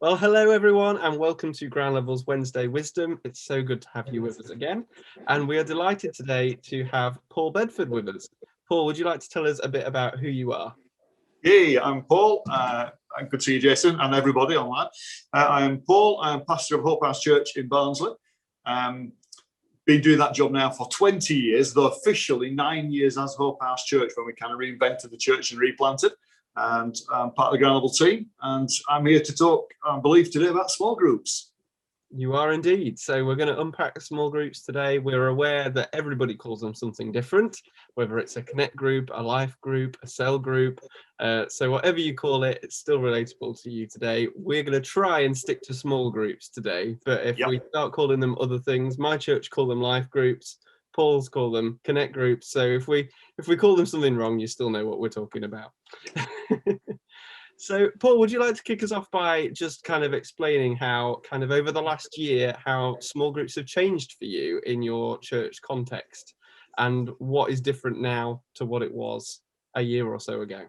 Well, hello everyone, and welcome to Ground Level's Wednesday Wisdom. It's so good to have you with us again. And we are delighted today to have Paul Bedford with us. Paul, would you like to tell us a bit about who you are? Hey, I'm Paul. And good to see you, Jason, and everybody online. I'm Paul. I'm pastor of Hope House Church in Barnsley. Been doing that job now for 20 years, though officially 9 years as Hope House Church when we kind of reinvented the church and replanted. And I'm part of the Ground Level team, and I'm here to talk, I believe, today about small groups. You are indeed. So we're going to unpack small groups today. We're aware that everybody calls them something different, whether it's a connect group, a life group, a cell group. So whatever you call it, it's still relatable to you today. We're going to try and stick to small groups today. But if we start calling them other things, my church call them life groups, Paul's call them connect groups. So if we call them something wrong, you still know what we're talking about. So, Paul, would you like to kick us off by just kind of explaining how, kind of over the last year, how small groups have changed for you in your church context, and what is different now to what it was a year or so ago?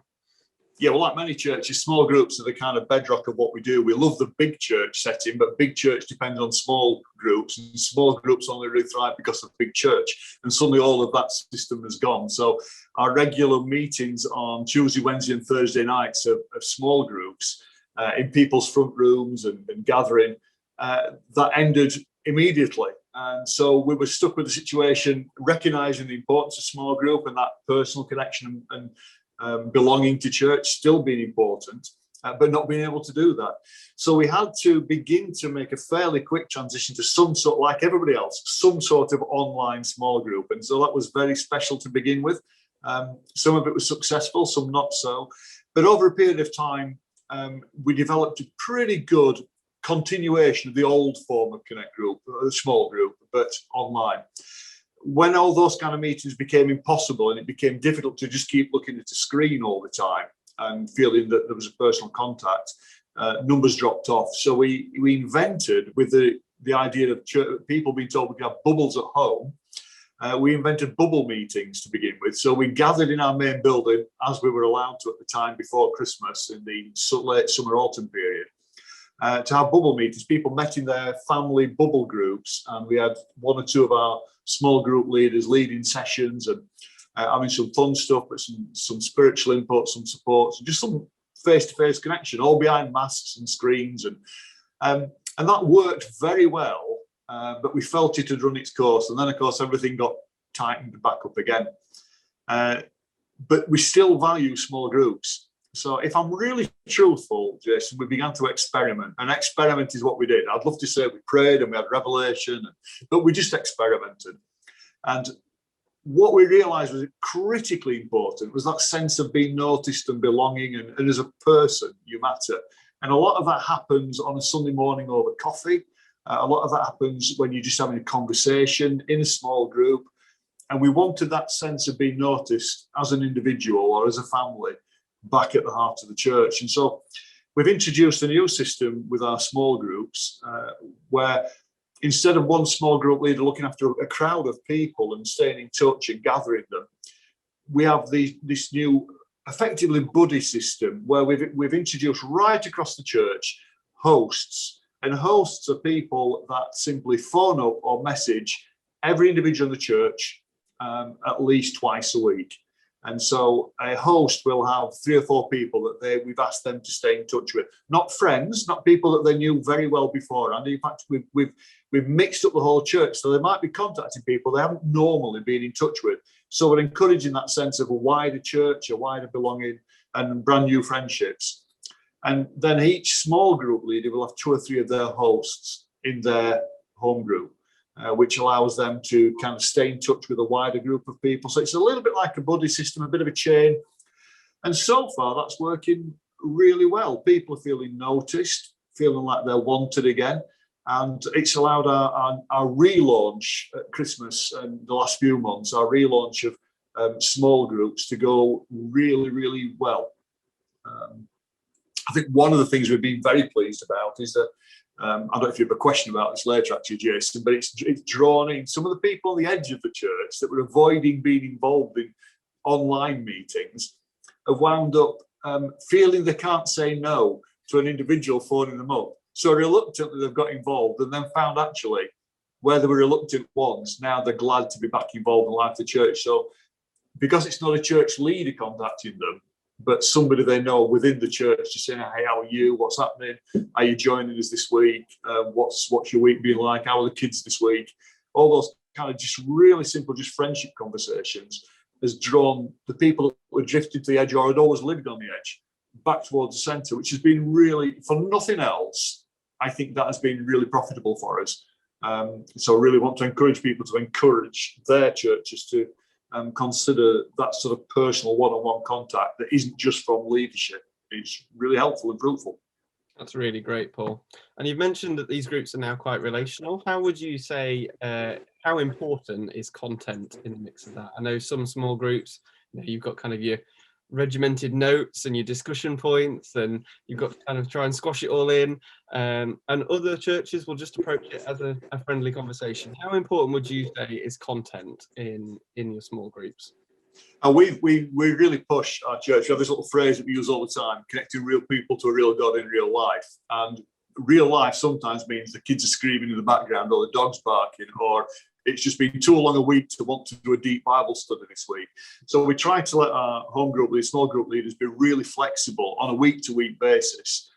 Yeah, well, like many churches, small groups are the kind of bedrock of what we do. We love the big church setting, but big church depends on small groups, and small groups only really thrive because of big church. And suddenly all of that system has gone. So our regular meetings on Tuesday, Wednesday and Thursday nights of small groups in people's front rooms and gathering, that ended immediately. And so we were stuck with the situation, recognising the importance of small group and that personal connection and belonging to church still being important, but not being able to do that. So we had to begin to make a fairly quick transition to some sort, like everybody else, some sort of online small group. And so that was very special to begin with. Some of it was successful, some not so. But over a period of time, we developed a pretty good continuation of the old form of Connect group, a small group, but online. When all those kind of meetings became impossible and it became difficult to just keep looking at a screen all the time and feeling that there was a personal contact, numbers dropped off. So we invented, with the idea of people being told we could have bubbles at home, we invented bubble meetings to begin with. So we gathered in our main building, as we were allowed to at the time before Christmas in the late summer autumn period, to have bubble meetings. People met in their family bubble groups, and we had one or two of our small group leaders leading sessions and having some fun stuff, but some spiritual input, some support, just some face-to-face connection, all behind masks and screens, and that worked very well. But we felt it had run its course, and then of course everything got tightened back up again. But we still value small groups. So if I'm really truthful, Jason, we began to experiment, and experiment is what we did. I'd love to say we prayed and we had revelation, but we just experimented. And what we realized was critically important was that sense of being noticed and belonging, and as a person, you matter. And a lot of that happens on a Sunday morning over coffee. A lot of that happens when you're just having a conversation in a small group. And we wanted that sense of being noticed as an individual or as a family back at the heart of the church. And so we've introduced a new system with our small groups, where instead of one small group leader looking after a crowd of people and staying in touch and gathering them, we have this new effectively buddy system where we've introduced right across the church hosts. And hosts are people that simply phone up or message every individual in the church at least twice a week. And so a host will have 3 or 4 people that we've asked them to stay in touch with. Not friends, not people that they knew very well before. And in fact, we've mixed up the whole church. So they might be contacting people they haven't normally been in touch with. So we're encouraging that sense of a wider church, a wider belonging, and brand new friendships. And then each small group leader will have 2 or 3 of their hosts in their home group, which allows them to kind of stay in touch with a wider group of people. So it's a little bit like a buddy system, a bit of a chain. And so far, that's working really well. People are feeling noticed, feeling like they're wanted again. And it's allowed our relaunch at Christmas and the last few months, our relaunch of small groups to go really, really well. I think one of the things we've been very pleased about is that, I don't know if you have a question about this later, actually, Jason, but it's drawn in some of the people on the edge of the church that were avoiding being involved in online meetings have wound up feeling they can't say no to an individual phoning them up So reluctantly they've got involved, and then found actually where they were reluctant once, now they're glad to be back involved in the life of the church. So because it's not a church leader contacting them, but somebody they know within the church just saying, hey, how are you? What's happening? Are you joining us this week? What's your week been like? How are the kids this week? All those kind of just really simple, just friendship conversations has drawn the people that were drifted to the edge or had always lived on the edge back towards the centre, which has been really, for nothing else, I think that has been really profitable for us. So I really want to encourage people to encourage their churches to consider that sort of personal one-on-one contact that isn't just from leadership. It's really helpful and fruitful. That's really great, Paul. And you've mentioned that these groups are now quite relational. How would you say, how important is content in the mix of that? I know some small groups, you've got kind of your regimented notes and your discussion points, and you've got to kind of try and squash it all in. And other churches will just approach it as a friendly conversation. How important would you say is content in your small groups? And we really push our church. We have this little phrase that we use all the time: connecting real people to a real God in real life. And real life sometimes means the kids are screaming in the background, or the dog's barking, or it's just been too long a week to want to do a deep Bible study this week. So we try to let our home group leaders, small group leaders, be really flexible on a week-to-week basis.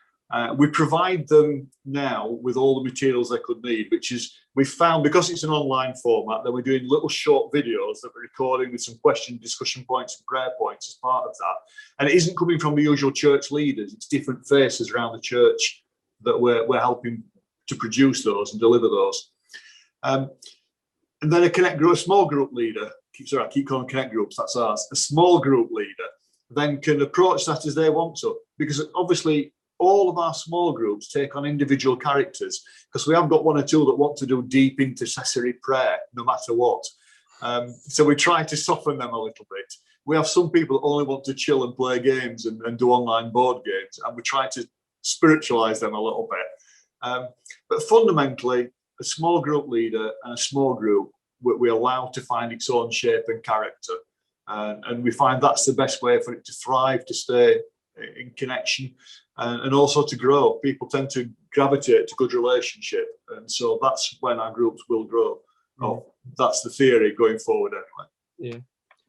We provide them now with all the materials they could need, which is, we found, because it's an online format, that we're doing little short videos that we're recording with some question, discussion points and prayer points as part of that. And it isn't coming from the usual church leaders. It's different faces around the church that we're helping to produce those and deliver those. And then a small group leader, sorry, I keep calling connect groups, that's ours. A small group leader then can approach that as they want to, because obviously all of our small groups take on individual characters, because we have got one or two that want to do deep intercessory prayer no matter what. So we try to soften them a little bit. We have some people that only want to chill and play games and do online board games, and we try to spiritualize them a little bit. But fundamentally, a small group leader and a small group we allow to find its own shape and character. And we find that's the best way for it to thrive, to stay in connection, and also to grow. People tend to gravitate to good relationship, and so that's when our groups will grow. That's the theory going forward anyway. Yeah.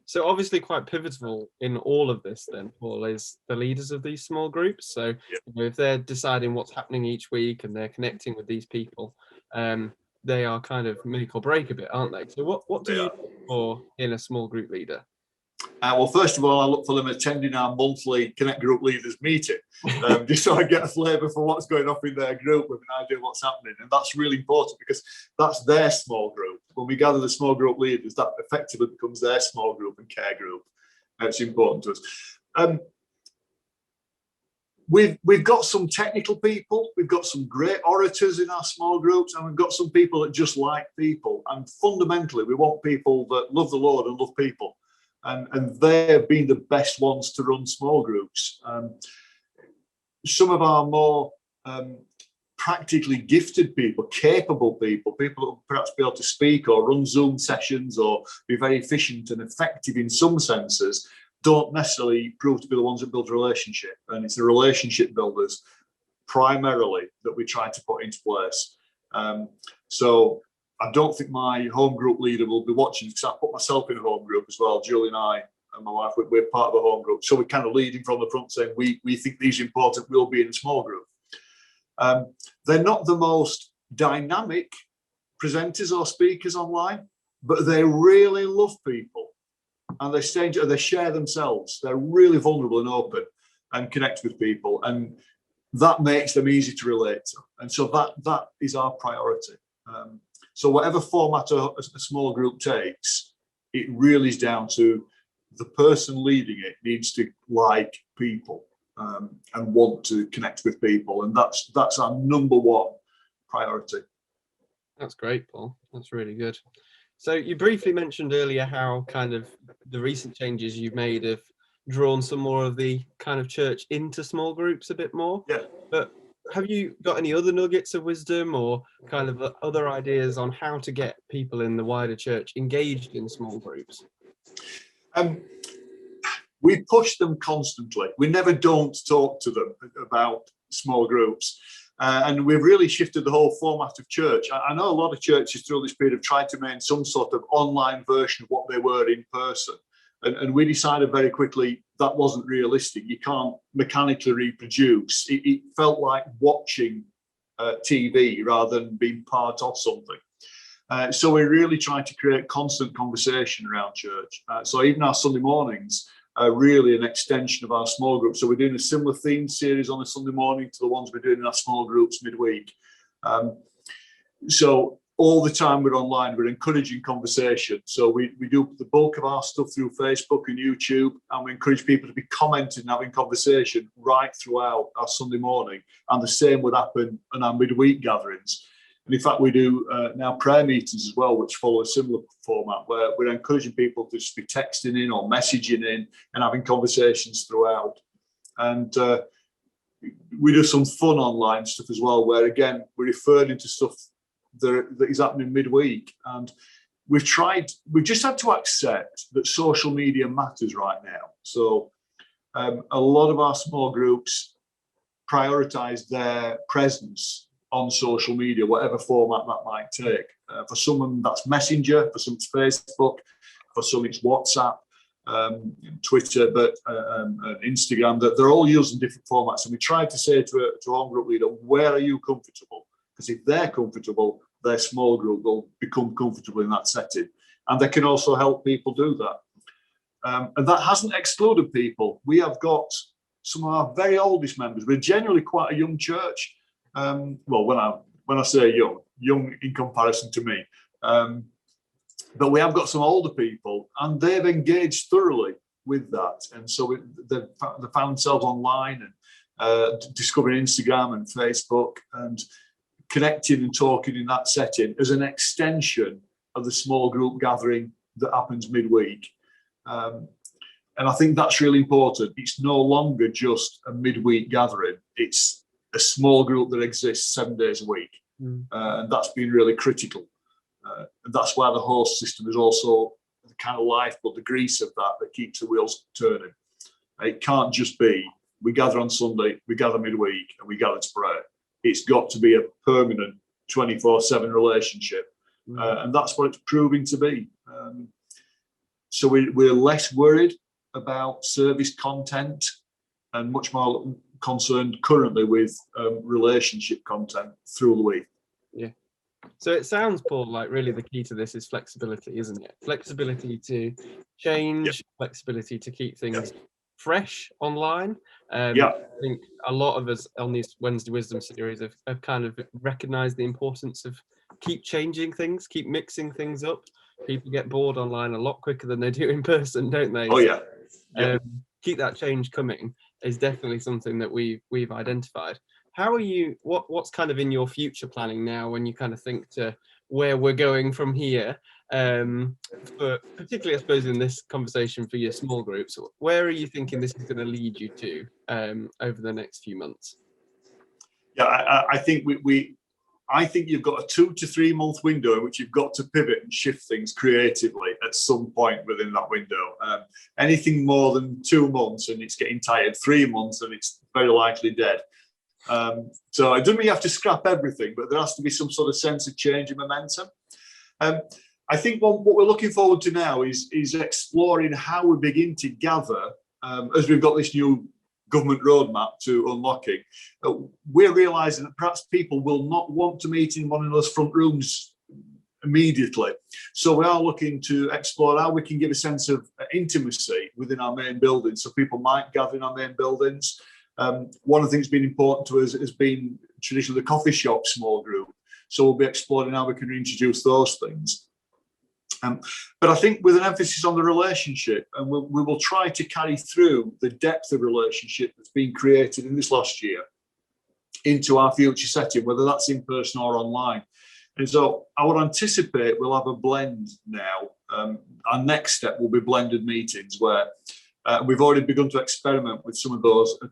So obviously quite pivotal in all of this then, Paul, is the leaders of these small groups. So if they're deciding what's happening each week and they're connecting with these people, they are kind of make or break a bit, aren't they? So what do you look for in a small group leader? Well, first of all, I look for them attending our monthly Connect Group Leaders meeting, just so I get a flavour for what's going on in their group with an idea of what's happening. And that's really important, because that's their small group. When we gather the small group leaders, that effectively becomes their small group and care group. It's important to us. We've got some technical people, we've got some great orators in our small groups, and we've got some people that just like people. And fundamentally, we want people that love the Lord and love people. And they've been the best ones to run small groups. Some of our more practically gifted people, capable people that will perhaps be able to speak or run Zoom sessions or be very efficient and effective in some senses, don't necessarily prove to be the ones that build a relationship. And it's the relationship builders primarily that we try to put into place. So I don't think my home group leader will be watching, because I put myself in a home group as well. Julie and I and my wife, we're part of a home group. So we're kind of leading from the front, saying we think these are important, we'll be in a small group. They're not the most dynamic presenters or speakers online, but they really love people. And they share themselves. They're really vulnerable and open and connect with people. And that makes them easy to relate to. And so that is our priority. So whatever format a small group takes, it really is down to the person leading it needs to like people and want to connect with people. And that's our number one priority. That's great, Paul. That's really good. So you briefly mentioned earlier how kind of the recent changes you've made have drawn some more of the kind of church into small groups a bit more. Yeah. But have you got any other nuggets of wisdom or kind of other ideas on how to get people in the wider church engaged in small groups? We push them constantly. We never don't talk to them about small groups. And we've really shifted the whole format of church. I know a lot of churches through this period have tried to make some sort of online version of what they were in person. And we decided very quickly that wasn't realistic. You can't mechanically reproduce. It felt like watching TV rather than being part of something. So we really try to create constant conversation around church. So even our Sunday mornings are really an extension of our small group. So we're doing a similar theme series on a Sunday morning to the ones we're doing in our small groups midweek. So all the time we're online, we're encouraging conversation. So we do the bulk of our stuff through Facebook and YouTube, and we encourage people to be commenting and having conversation right throughout our Sunday morning. And the same would happen in our midweek gatherings. And in fact, we do now prayer meetings as well, which follow a similar format, where we're encouraging people to just be texting in or messaging in and having conversations throughout. And we do some fun online stuff as well, where again, we're referring to stuff that is happening midweek. And we've just had to accept that social media matters right now. So a lot of our small groups prioritize their presence on social media, whatever format that might take. For some, that's Messenger, for some it's Facebook, for some it's WhatsApp, Twitter, and Instagram. That they're all using different formats. And we tried to say to a home group leader, where are you comfortable? Because if they're comfortable, their small group will become comfortable in that setting. And they can also help people do that. And that hasn't excluded people. We have got some of our very oldest members. We're generally quite a young church. Well, when I say young in comparison to me, but we have got some older people, and they've engaged thoroughly with that, and so they found themselves online and discovering Instagram and Facebook and connecting and talking in that setting as an extension of the small group gathering that happens midweek. And I think that's really important. It's no longer just a midweek gathering. It's a small group that exists 7 days a week. And that's been really critical. And that's why the host system is also the kind of lifeblood, the grease of that keeps the wheels turning. It can't just be, we gather on Sunday, we gather midweek, and we gather to pray. It's got to be a permanent 24/7 relationship. And that's what it's proving to be. So we're less worried about service content and much more concerned currently with relationship content through the week. Yeah. So it sounds, Paul, like really the key to this is flexibility, isn't it? Flexibility to change, flexibility to keep things fresh online. I think a lot of us on these Wednesday Wisdom series have kind of recognized the importance of keep changing things, keep mixing things up. People get bored online a lot quicker than they do in person, don't they? Oh, yeah. Keep that change coming is definitely something that we've identified. How are you, what's kind of in your future planning now when you kind of think to where we're going from here? But particularly, I suppose, in this conversation for your small groups, where are you thinking this is going to lead you to over the next few months? Yeah, I think I think you've got a 2 to 3 month window in which you've got to pivot and shift things creatively at some point within that window. Anything more than 2 months and it's getting tired, 3 months and it's very likely dead. So it doesn't mean you have to scrap everything, but there has to be some sort of sense of change and momentum. I think what we're looking forward to now is exploring how we begin to gather, as we've got this new government roadmap to unlocking. We're realising that perhaps people will not want to meet in one of those front rooms immediately. So we are looking to explore how we can give a sense of intimacy within our main buildings. So people might gather in our main buildings. One of the things that's been important to us has been traditionally the coffee shop small group. So we'll be exploring how we can reintroduce those things. But I think with an emphasis on the relationship, and we will try to carry through the depth of relationship that's been created in this last year into our future setting, whether that's in person or online. And so I would anticipate we'll have a blend now. Our next step will be blended meetings where we've already begun to experiment with some of those at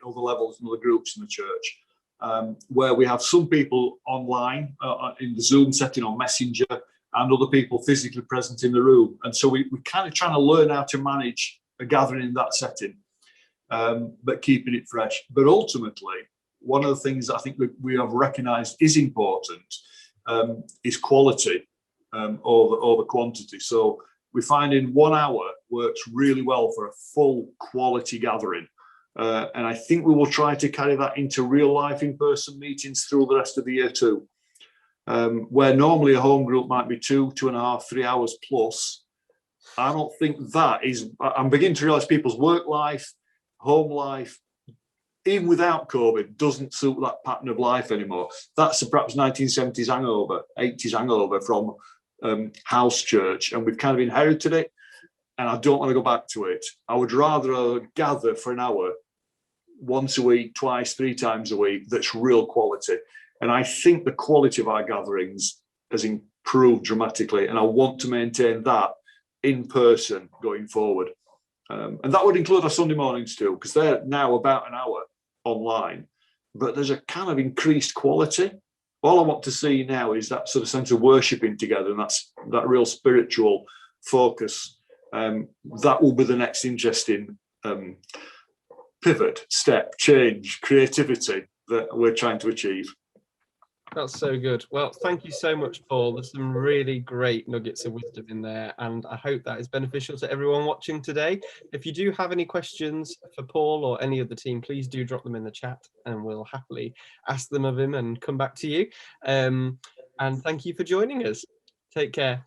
other levels and other groups in the church, where we have some people online in the Zoom setting on Messenger and other people physically present in the room. And so we're kind of trying to learn how to manage a gathering in that setting, but keeping it fresh. But ultimately, one of the things I think we have recognised is important is quality over quantity. So we find in 1 hour works really well for a full quality gathering. And I think we will try to carry that into real life in-person meetings through the rest of the year too. Where normally a home group might be 2.5, 3 hours plus. I don't think that is, I'm beginning to realise people's work life, home life, even without COVID, doesn't suit that pattern of life anymore. That's a perhaps 1970s hangover, 80s hangover from house church, and we've kind of inherited it, and I don't want to go back to it. I would rather gather for an hour once a week, twice, 3 times a week, that's real quality. And I think the quality of our gatherings has improved dramatically, and I want to maintain that in person going forward. And that would include our Sunday mornings too, because they're now about an hour online, but there's a kind of increased quality. All I want to see now is that sort of sense of worshipping together, and that real spiritual focus. That will be the next interesting pivot, step, change, creativity that we're trying to achieve. That's so good. Well, thank you so much, Paul. There's some really great nuggets of wisdom in there, and I hope that is beneficial to everyone watching today. If you do have any questions for Paul or any of the team, please do drop them in the chat, and we'll happily ask them of him and come back to you. And thank you for joining us. Take care.